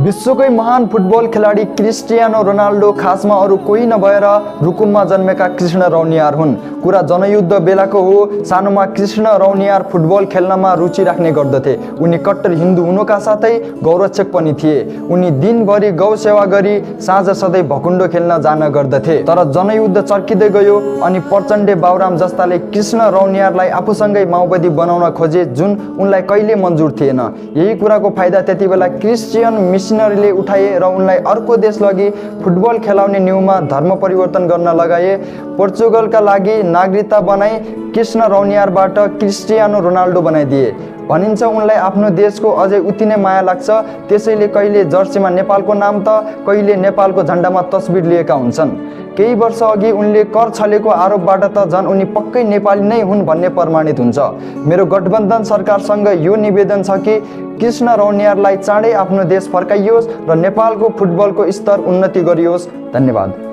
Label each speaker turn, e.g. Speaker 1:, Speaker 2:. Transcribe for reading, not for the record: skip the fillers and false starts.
Speaker 1: विश्वकै महान फुटबल खेलाडी क्रिस्टियानो रोनाल्डो खासमा अरू कोही नभएर रुकुममा जन्मेका कृष्ण रौनियार हुन्। कुरा जनयुद्ध बेलाको हो। सानोमा कृष्ण रौनियार फुटबल खेल्नमा रुचि राख्ने गर्दथे। उनी कट्टर हिन्दू हुनुका साथै गौरक्षक पनि थिए। उनी दिनभरि गौ सेवा गरी साँझ सधैँ भकुण्डो खेल्न जान गर्दथे। तर जनयुद्ध चर्किँदै गयो अनि प्रचण्डे बाबुराम जस्ताले कृष्ण रौनियारलाई आफूसँगै माओवादी बनाउन खोजे, जुन उनलाई कहिले मन्जुर थिएन। यही कुराको फाइदा त्यति बेला क्रिस्चियन मिसनरीले उठाए र उनलाई अर्को देश लगी फुटबल खेलाउने न्युमा धर्म परिवर्तन गर्न लगाए। पोर्चुगलका लागि नागरिकता बनाई कृष्ण रौनियारबाट क्रिस्टियानो रोनाल्डो बनाइदिए। भनिन्छ उनलाई आफ्नो देशको अझै उति नै माया लाग्छ, त्यसैले कहिले जर्सीमा नेपालको नाम त कहिले नेपालको झन्डामा तस्बिर लिएका हुन्छन्। केही वर्ष अघि उनले कर छलेको आरोपबाट त झन् उनी पक्कै नेपाली नै हुन् भन्ने प्रमाणित हुन्छ। मेरो गठबन्धन सरकारसँग यो निवेदन छ कि कृष्ण रौनियारलाई चाँडै आफ्नो देश फर्काइयोस् र नेपालको फुटबलको स्तर उन्नति गरियोस्। धन्यवाद।